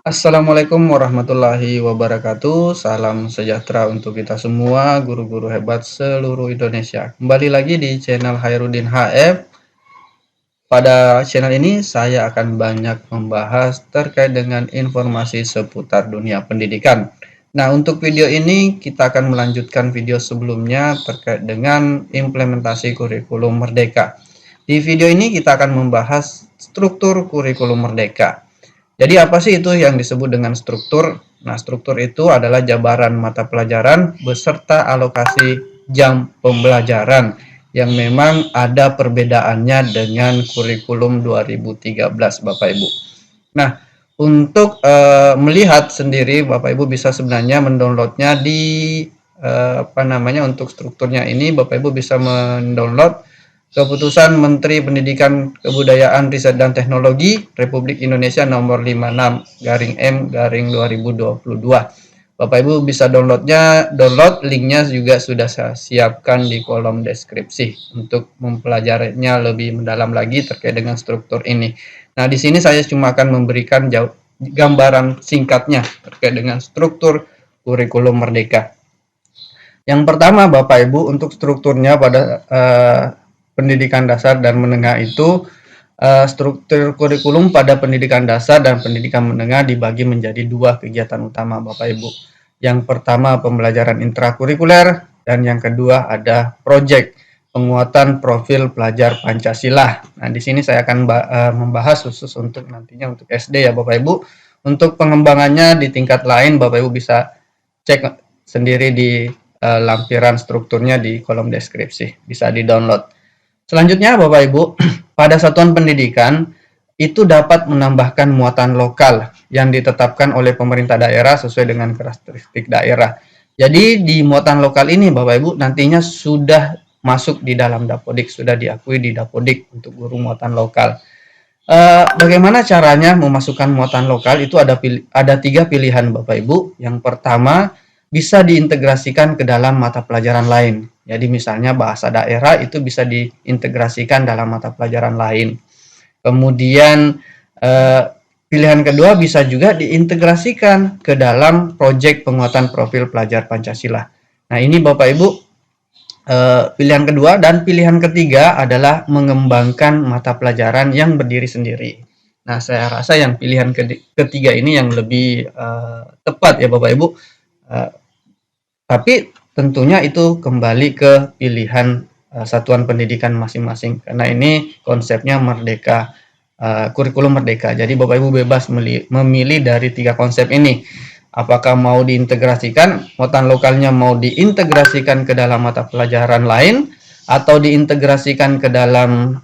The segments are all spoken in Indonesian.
Assalamualaikum warahmatullahi wabarakatuh. Salam sejahtera untuk kita semua, guru-guru hebat seluruh Indonesia. Kembali lagi di channel Hairudin HF. Pada channel ini saya akan banyak membahas terkait dengan informasi seputar dunia pendidikan. Nah, untuk video ini kita akan melanjutkan video sebelumnya terkait dengan implementasi kurikulum Merdeka. Di video ini kita akan membahas struktur kurikulum Merdeka. Jadi apa sih itu yang disebut dengan struktur? Nah, struktur itu adalah jabaran mata pelajaran beserta alokasi jam pembelajaran yang memang ada perbedaannya dengan kurikulum 2013 Bapak Ibu. Nah, untuk melihat sendiri Bapak Ibu bisa sebenarnya mendownloadnya di untuk strukturnya ini Bapak Ibu bisa mendownload Keputusan Menteri Pendidikan Kebudayaan Riset dan Teknologi Republik Indonesia nomor 56-M-2022. Bapak Ibu bisa download linknya juga sudah saya siapkan di kolom deskripsi untuk mempelajarinya lebih mendalam lagi terkait dengan struktur ini. Nah, di sini saya cuma akan memberikan gambaran singkatnya terkait dengan struktur kurikulum Merdeka. Yang pertama Bapak Ibu, untuk strukturnya pada pendidikan dasar dan menengah itu struktur kurikulum pada pendidikan dasar dan pendidikan menengah dibagi menjadi dua kegiatan utama Bapak Ibu. Yang pertama pembelajaran intrakurikuler dan yang kedua ada proyek penguatan profil pelajar Pancasila. Nah, di sini saya akan membahas khusus untuk nantinya untuk SD ya Bapak Ibu. Untuk pengembangannya di tingkat lain Bapak Ibu bisa cek sendiri di lampiran strukturnya di kolom deskripsi, bisa di-download. Selanjutnya Bapak Ibu, pada satuan pendidikan itu dapat menambahkan muatan lokal yang ditetapkan oleh pemerintah daerah sesuai dengan karakteristik daerah. Jadi di muatan lokal ini Bapak Ibu nantinya sudah masuk di dalam Dapodik, sudah diakui di Dapodik untuk guru muatan lokal. Bagaimana caranya memasukkan muatan lokal? Itu ada tiga pilihan Bapak Ibu. Yang pertama, bisa diintegrasikan ke dalam mata pelajaran lain. Jadi misalnya bahasa daerah itu bisa diintegrasikan dalam mata pelajaran lain. Kemudian pilihan kedua bisa juga diintegrasikan ke dalam proyek penguatan profil pelajar Pancasila. Nah, ini Bapak Ibu pilihan kedua, dan pilihan ketiga adalah mengembangkan mata pelajaran yang berdiri sendiri. Nah, saya rasa yang pilihan ketiga ini yang lebih tepat ya Bapak Ibu. Tapi tentunya itu kembali ke pilihan satuan pendidikan masing-masing, karena ini konsepnya merdeka, kurikulum merdeka. Jadi Bapak Ibu bebas memilih dari tiga konsep ini. Apakah mau diintegrasikan, muatan lokalnya mau diintegrasikan ke dalam mata pelajaran lain, atau diintegrasikan ke dalam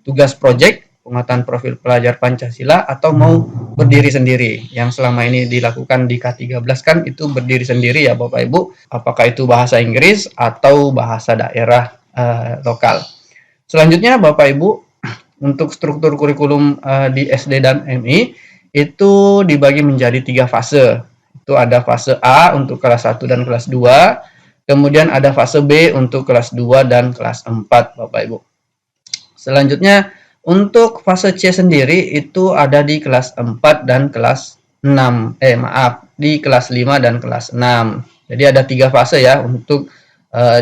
tugas proyek penguatan profil pelajar Pancasila, atau mau berdiri sendiri. Yang selama ini dilakukan di K13 kan itu berdiri sendiri ya Bapak Ibu. Apakah itu bahasa Inggris atau bahasa daerah lokal. Selanjutnya Bapak Ibu, untuk struktur kurikulum di SD dan MI itu dibagi menjadi tiga fase. Itu ada fase A untuk kelas 1 dan kelas 2. Kemudian ada fase B untuk kelas 2 dan kelas 4 Bapak Ibu. Selanjutnya untuk fase C sendiri itu ada di kelas 4 dan kelas 6. Di kelas 5 dan kelas 6. Jadi ada tiga fase ya untuk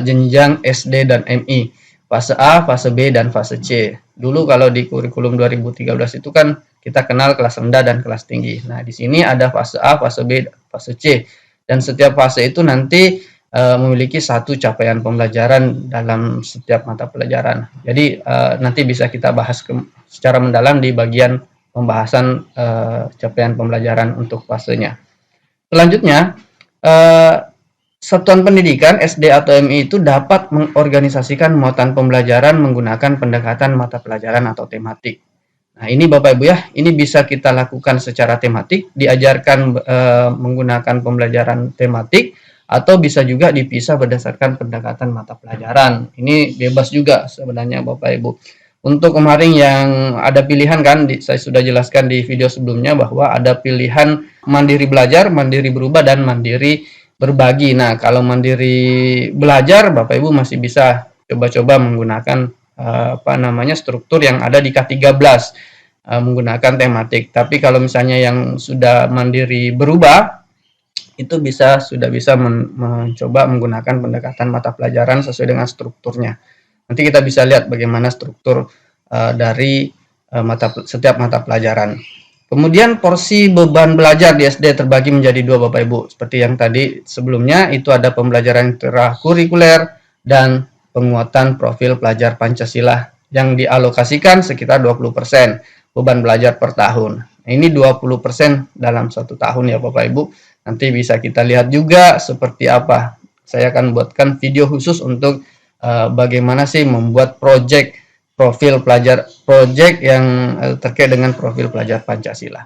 jenjang SD dan MI. Fase A, fase B, dan fase C. Dulu kalau di kurikulum 2013 itu kan kita kenal kelas rendah dan kelas tinggi. Nah, di sini ada fase A, fase B, fase C. Dan setiap fase itu nanti memiliki satu capaian pembelajaran dalam setiap mata pelajaran. Jadi nanti bisa kita bahas secara mendalam di bagian pembahasan capaian pembelajaran untuk fasenya. Selanjutnya, satuan pendidikan SD atau MI itu dapat mengorganisasikan muatan pembelajaran menggunakan pendekatan mata pelajaran atau tematik. Nah, ini Bapak Ibu ya, ini bisa kita lakukan secara tematik, diajarkan menggunakan pembelajaran tematik, atau bisa juga dipisah berdasarkan pendekatan mata pelajaran. Ini bebas juga sebenarnya Bapak Ibu. Untuk kemarin yang ada pilihan kan, saya sudah jelaskan di video sebelumnya bahwa ada pilihan mandiri belajar, mandiri berubah, dan mandiri berbagi. Nah, kalau mandiri belajar Bapak Ibu masih bisa coba-coba menggunakan struktur yang ada di K13. menggunakan tematik. Tapi kalau misalnya yang sudah mandiri berubah, itu sudah bisa mencoba menggunakan pendekatan mata pelajaran sesuai dengan strukturnya. Nanti kita bisa lihat bagaimana struktur dari setiap mata pelajaran. Kemudian porsi beban belajar di SD terbagi menjadi dua, Bapak Ibu. Seperti yang tadi sebelumnya, itu ada pembelajaran intrakurikuler dan penguatan profil pelajar Pancasila yang dialokasikan sekitar 20% beban belajar per tahun. Nah, ini 20% dalam 1 tahun ya Bapak Ibu. Nanti bisa kita lihat juga seperti apa. Saya akan buatkan video khusus untuk bagaimana sih membuat profil yang terkait dengan profil pelajar Pancasila.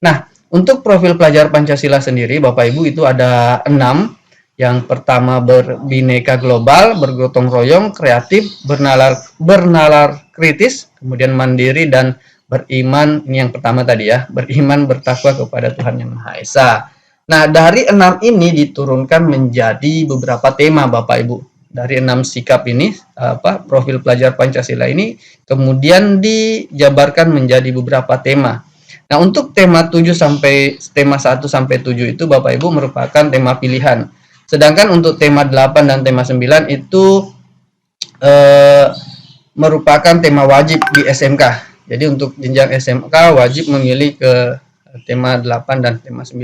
Nah, untuk profil pelajar Pancasila sendiri, Bapak Ibu, itu ada 6. Yang pertama berbineka global, bergotong royong, kreatif, bernalar kritis, kemudian mandiri dan beriman. Ini yang pertama tadi ya, beriman bertakwa kepada Tuhan Yang Maha Esa. Nah, dari 6 ini diturunkan menjadi beberapa tema, Bapak Ibu. Dari 6 sikap ini, profil pelajar Pancasila ini kemudian dijabarkan menjadi beberapa tema. Nah, untuk tema 1 sampai 7 itu Bapak Ibu merupakan tema pilihan. Sedangkan untuk tema 8 dan tema 9 itu merupakan tema wajib di SMK. Jadi untuk jenjang SMK wajib memilih ke tema 8 dan tema 9.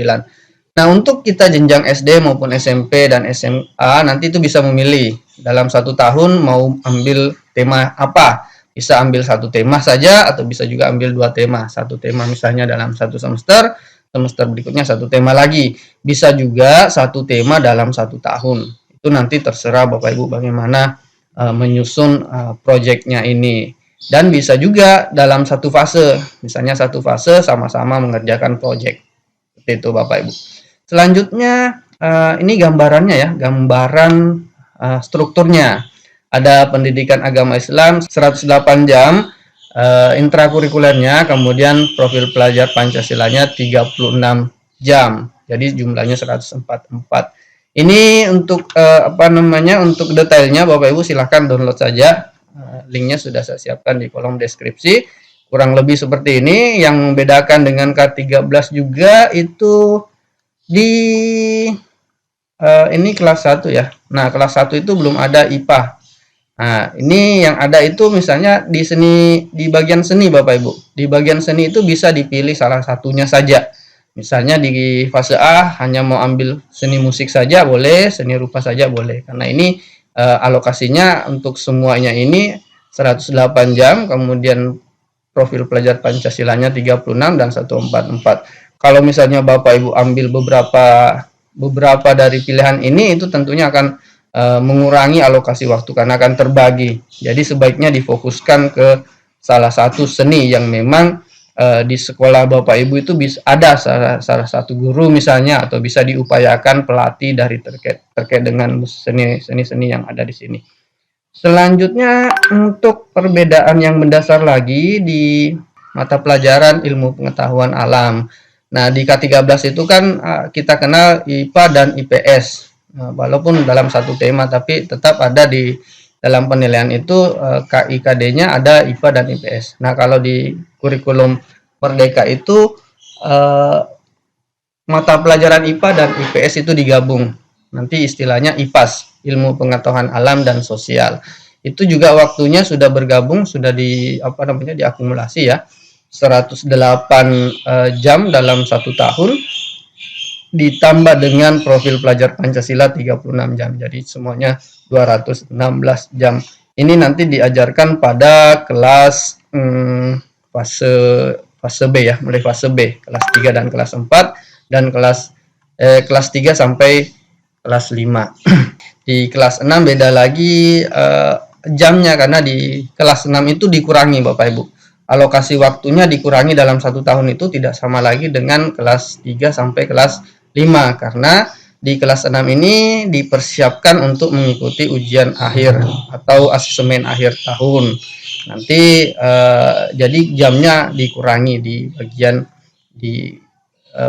Nah, untuk kita jenjang SD maupun SMP dan SMA nanti itu bisa memilih dalam 1 tahun mau ambil tema apa. Bisa ambil 1 tema saja atau bisa juga ambil 2 tema. 1 tema misalnya dalam 1 semester berikutnya 1 tema lagi. Bisa juga 1 tema dalam 1 tahun. Itu nanti terserah Bapak Ibu bagaimana menyusun proyeknya ini. Dan bisa juga dalam 1 fase. Misalnya 1 fase sama-sama mengerjakan proyek. Seperti itu Bapak Ibu. Selanjutnya ini gambarannya ya, gambaran strukturnya. Ada pendidikan agama Islam 108 jam, intrakurikulernya, kemudian profil pelajar Pancasilanya 36 jam. Jadi jumlahnya 144. Ini untuk untuk detailnya Bapak Ibu silahkan download saja. Linknya sudah saya siapkan di kolom deskripsi. Kurang lebih seperti ini. Yang membedakan dengan K13 juga itu di ini kelas 1 ya. Nah, kelas 1 itu belum ada IPA. Nah, ini yang ada itu misalnya di bagian seni Bapak Ibu. Di bagian seni itu bisa dipilih salah satunya saja. Misalnya di fase A hanya mau ambil seni musik saja boleh, seni rupa saja boleh. Karena ini alokasinya untuk semuanya ini 108 jam, kemudian profil pelajar Pancasilanya 36 dan 144. Kalau misalnya Bapak Ibu ambil beberapa dari pilihan ini, itu tentunya akan mengurangi alokasi waktu karena akan terbagi. Jadi sebaiknya difokuskan ke salah satu seni yang memang di sekolah Bapak Ibu itu bisa ada salah satu guru misalnya, atau bisa diupayakan pelatih dari terkait dengan seni-seni yang ada di sini. Selanjutnya untuk perbedaan yang mendasar lagi di mata pelajaran ilmu pengetahuan alam. Nah, di K13 itu kan kita kenal IPA dan IPS. Nah, walaupun dalam 1 tema tapi tetap ada di dalam penilaian itu KIKD-nya ada IPA dan IPS. Nah, kalau di kurikulum Merdeka itu mata pelajaran IPA dan IPS itu digabung. Nanti istilahnya IPAS, ilmu pengetahuan alam dan sosial. Itu juga waktunya sudah bergabung, sudah diakumulasi ya. 108 jam dalam 1 tahun ditambah dengan profil pelajar Pancasila 36 jam. Jadi semuanya 216 jam. Ini nanti diajarkan pada kelas fase B ya, mulai fase B, kelas 3 dan kelas 4 dan kelas 3 sampai kelas 5. Di kelas 6 beda lagi jamnya karena di kelas 6 itu dikurangi Bapak Ibu. Alokasi waktunya dikurangi dalam 1 tahun itu tidak sama lagi dengan kelas 3 sampai kelas 5 karena di kelas 6 ini dipersiapkan untuk mengikuti ujian akhir atau asesmen akhir tahun. Nanti jadi jamnya dikurangi di bagian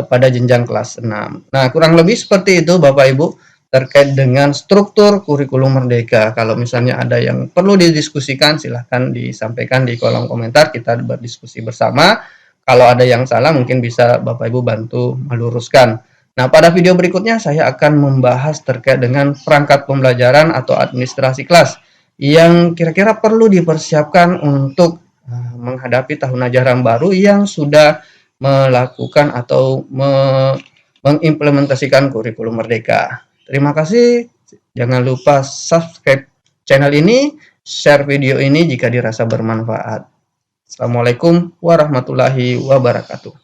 pada jenjang kelas 6. Nah, kurang lebih seperti itu Bapak Ibu terkait dengan struktur kurikulum Merdeka. Kalau misalnya ada yang perlu didiskusikan, silahkan disampaikan di kolom komentar, kita berdiskusi bersama. Kalau ada yang salah, mungkin bisa Bapak Ibu bantu meluruskan. Nah, pada video berikutnya saya akan membahas terkait dengan perangkat pembelajaran atau administrasi kelas yang kira-kira perlu dipersiapkan untuk menghadapi tahun ajaran baru yang sudah melakukan atau mengimplementasikan kurikulum Merdeka. Terima kasih. Jangan lupa subscribe channel ini, share video ini jika dirasa bermanfaat. Assalamualaikum warahmatullahi wabarakatuh.